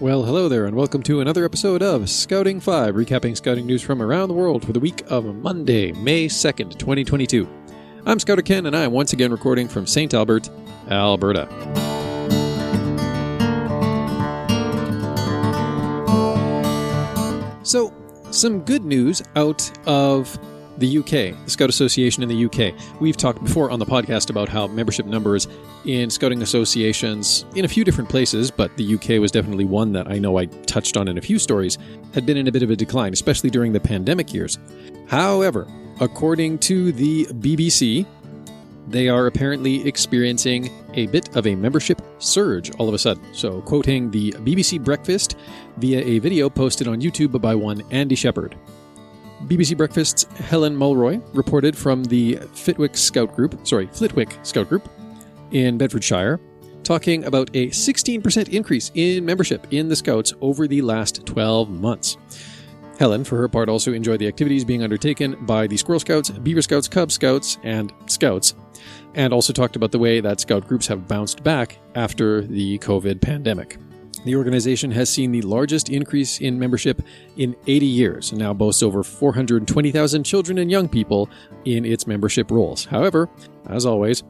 Well, hello there, and welcome to another episode of Scouting 5, recapping scouting news from around the world for the week of Monday, May 2nd, 2022. I'm Scouter Ken, and I am once again recording from St. Albert, Alberta. So, some good news out of the UK, the Scout Association in the UK. We've talked before on the podcast about how membership numbers in scouting associations in a few different places, but the UK was definitely one that I know I touched on in a few stories, had been in a bit of a decline, especially during the pandemic years. However, according to the BBC, they are apparently experiencing a bit of a membership surge all of a sudden. So, quoting the BBC Breakfast via a video posted on YouTube by one Andy Shepherd. BBC Breakfast's Helen Mulroy reported from the Flitwick Scout Group in Bedfordshire, talking about a 16% increase in membership in the Scouts over the last 12 months. Helen, for her part, also enjoyed the activities being undertaken by the Squirrel Scouts, Beaver Scouts, Cub Scouts, and Scouts, and also talked about the way that Scout groups have bounced back after the COVID pandemic. The organization has seen the largest increase in membership in 80 years and now boasts over 420,000 children and young people in its membership rolls. However, as always,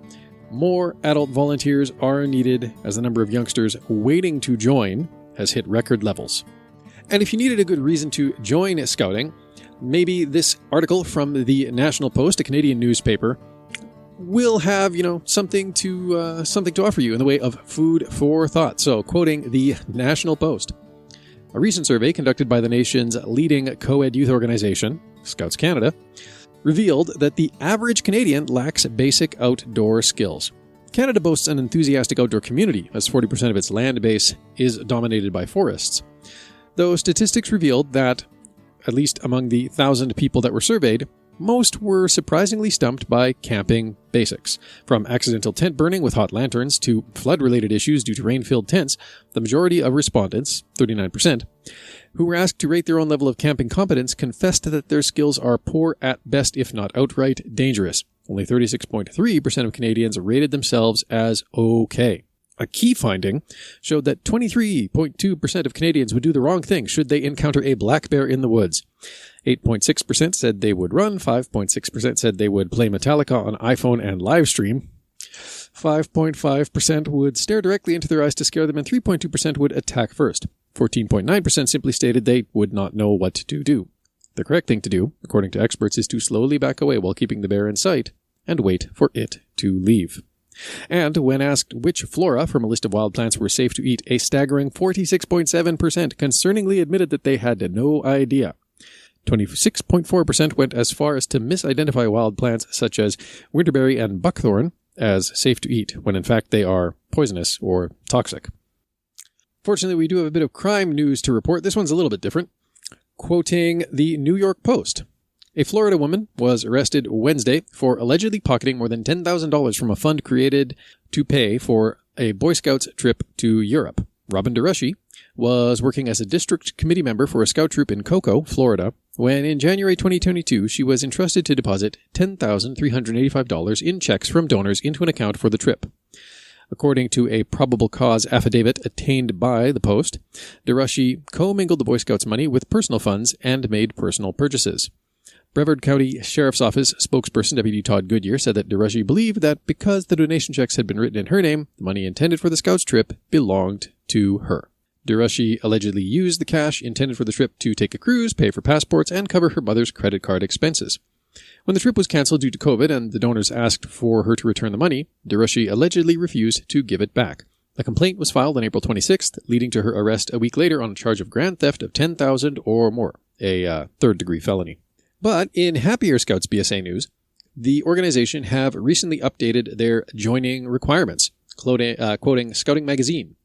more adult volunteers are needed as the number of youngsters waiting to join has hit record levels. And if you needed a good reason to join Scouting, maybe this article from the National Post, a Canadian newspaper, will have, something to offer you in the way of food for thought. So, quoting the National Post, a recent survey conducted by the nation's leading co-ed youth organization, Scouts Canada, revealed that the average Canadian lacks basic outdoor skills. Canada boasts an enthusiastic outdoor community, as 40% of its land base is dominated by forests. Though statistics revealed that, at least among the 1,000 people that were surveyed, most were surprisingly stumped by camping basics. From accidental tent burning with hot lanterns to flood-related issues due to rain-filled tents, the majority of respondents, 39%, who were asked to rate their own level of camping competence confessed that their skills are poor at best, if not outright dangerous. Only 36.3% of Canadians rated themselves as okay. A key finding showed that 23.2% of Canadians would do the wrong thing should they encounter a black bear in the woods. 8.6% said they would run, 5.6% said they would play Metallica on iPhone and live stream, 5.5% would stare directly into their eyes to scare them, and 3.2% would attack first. 14.9% simply stated they would not know what to do. The correct thing to do, according to experts, is to slowly back away while keeping the bear in sight and wait for it to leave. And when asked which flora from a list of wild plants were safe to eat, a staggering 46.7% concerningly admitted that they had no idea. 26.4% went as far as to misidentify wild plants such as winterberry and buckthorn as safe to eat, when in fact they are poisonous or toxic. Fortunately, we do have a bit of crime news to report. This one's a little bit different. Quoting the New York Post, a Florida woman was arrested Wednesday for allegedly pocketing more than $10,000 from a fund created to pay for a Boy Scouts trip to Europe. Robin DeRushy was working as a district committee member for a scout troop in Cocoa, Florida, when in January 2022 she was entrusted to deposit $10,385 in checks from donors into an account for the trip. According to a probable cause affidavit attained by the Post, DeRushy commingled the Boy Scouts money with personal funds and made personal purchases. Brevard County Sheriff's Office spokesperson Deputy Todd Goodyear said that DeRushy believed that because the donation checks had been written in her name, the money intended for the Scouts trip belonged to her. DeRushy allegedly used the cash intended for the trip to take a cruise, pay for passports, and cover her mother's credit card expenses. When the trip was cancelled due to COVID and the donors asked for her to return the money, DeRushy allegedly refused to give it back. A complaint was filed on April 26th, leading to her arrest a week later on a charge of grand theft of $10,000 or more, a third-degree felony. But in happier Scouts BSA news, the organization have recently updated their joining requirements, quoting Scouting Magazine.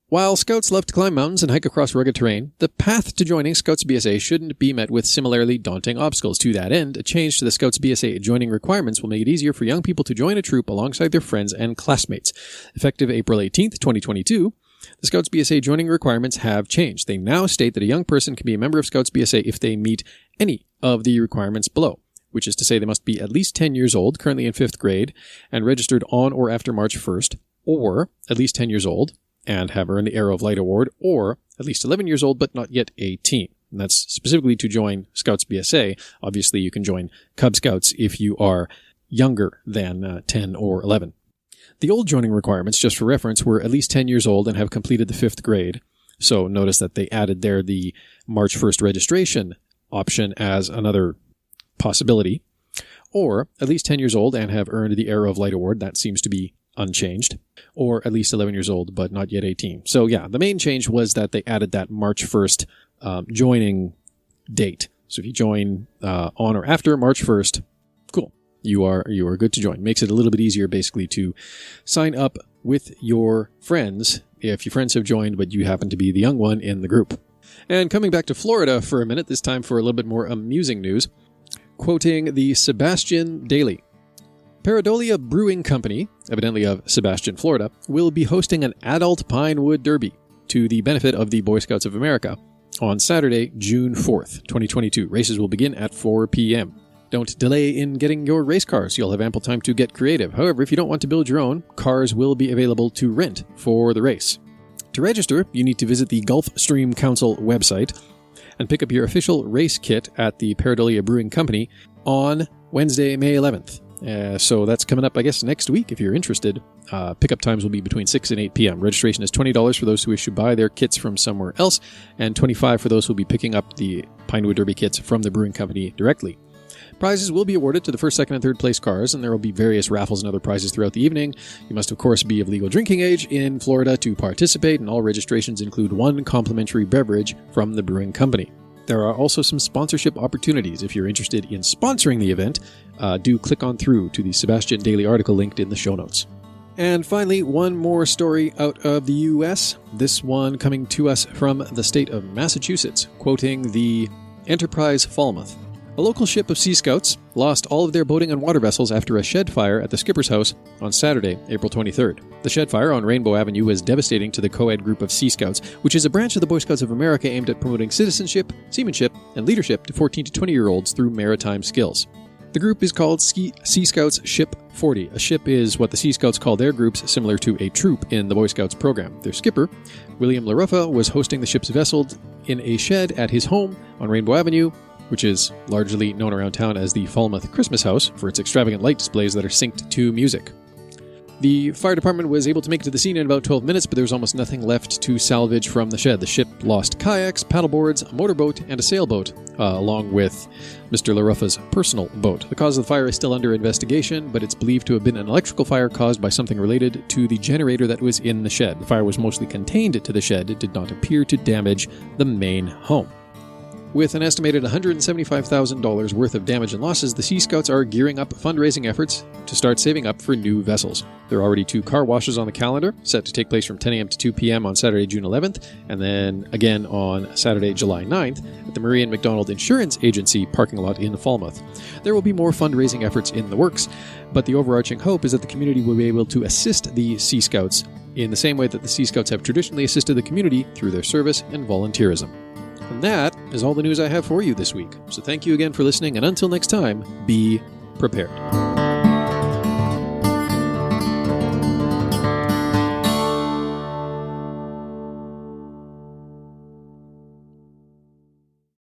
While Scouts love to climb mountains and hike across rugged terrain, the path to joining Scouts BSA shouldn't be met with similarly daunting obstacles. To that end, a change to the Scouts BSA joining requirements will make it easier for young people to join a troop alongside their friends and classmates. Effective April 18th, 2022, the Scouts BSA joining requirements have changed. They now state that a young person can be a member of Scouts BSA if they meet any of the requirements below, which is to say they must be at least 10 years old, currently in 5th grade, and registered on or after March 1st, or at least 10 years old, and have earned the Arrow of Light Award, or at least 11 years old but not yet 18. And that's specifically to join Scouts BSA. Obviously, you can join Cub Scouts if you are younger than 10 or 11. The old joining requirements, just for reference, were at least 10 years old and have completed the 5th grade. So notice that they added there the March 1st registration option as another possibility. Or at least 10 years old and have earned the Arrow of Light Award. That seems to be unchanged. Or at least 11 years old but not yet 18. So yeah, the main change was that they added that March 1st joining date. So if you join on or after March 1st, cool. You are good to join. Makes it a little bit easier basically to sign up with your friends if your friends have joined but you happen to be the young one in the group. And coming back to Florida for a minute, this time for a little bit more amusing news. Quoting the Sebastian Daily. Paradolia Brewing Company, evidently of Sebastian, Florida, will be hosting an adult Pinewood Derby to the benefit of the Boy Scouts of America on Saturday, June 4th, 2022. Races will begin at 4 p.m. Don't delay in getting your race cars. You'll have ample time to get creative. However, if you don't want to build your own, cars will be available to rent for the race. To register, you need to visit the Gulfstream Council website and pick up your official race kit at the Paradolia Brewing Company on Wednesday, May 11th. So that's coming up, I guess, next week if you're interested. Pickup times will be between 6 and 8 p.m. Registration is $20 for those who wish to buy their kits from somewhere else, and $25 for those who will be picking up the Pinewood Derby kits from the brewing company directly. Prizes will be awarded to the first, second, and third place cars, and there will be various raffles and other prizes throughout the evening. You must, of course, be of legal drinking age in Florida to participate, and all registrations include one complimentary beverage from the brewing company. There are also some sponsorship opportunities. If you're interested in sponsoring the event, do click on through to the Sebastian Daily article linked in the show notes. And finally, one more story out of the U.S., this one coming to us from the state of Massachusetts, quoting the Enterprise Falmouth. A local ship of Sea Scouts lost all of their boating and water vessels after a shed fire at the skipper's house on Saturday, April 23rd. The shed fire on Rainbow Avenue was devastating to the co-ed group of Sea Scouts, which is a branch of the Boy Scouts of America aimed at promoting citizenship, seamanship, and leadership to 14 to 20-year-olds through maritime skills. The group is called Sea Scouts Ship 40. A ship is what the Sea Scouts call their groups, similar to a troop in the Boy Scouts program. Their skipper, William LaRuffa, was hosting the ship's vessel in a shed at his home on Rainbow Avenue, which is largely known around town as the Falmouth Christmas House for its extravagant light displays that are synced to music. The fire department was able to make it to the scene in about 12 minutes, but there was almost nothing left to salvage from the shed. The ship lost kayaks, paddleboards, a motorboat, and a sailboat, along with Mr. LaRuffa's personal boat. The cause of the fire is still under investigation, but it's believed to have been an electrical fire caused by something related to the generator that was in the shed. The fire was mostly contained to the shed. It did not appear to damage the main home. With an estimated $175,000 worth of damage and losses, the Sea Scouts are gearing up fundraising efforts to start saving up for new vessels. There are already 2 car washes on the calendar, set to take place from 10 a.m. to 2 p.m. on Saturday, June 11th, and then again on Saturday, July 9th, at the Marie and McDonald Insurance Agency parking lot in Falmouth. There will be more fundraising efforts in the works, but the overarching hope is that the community will be able to assist the Sea Scouts in the same way that the Sea Scouts have traditionally assisted the community through their service and volunteerism. And that is all the news I have for you this week. So thank you again for listening, and until next time, be prepared.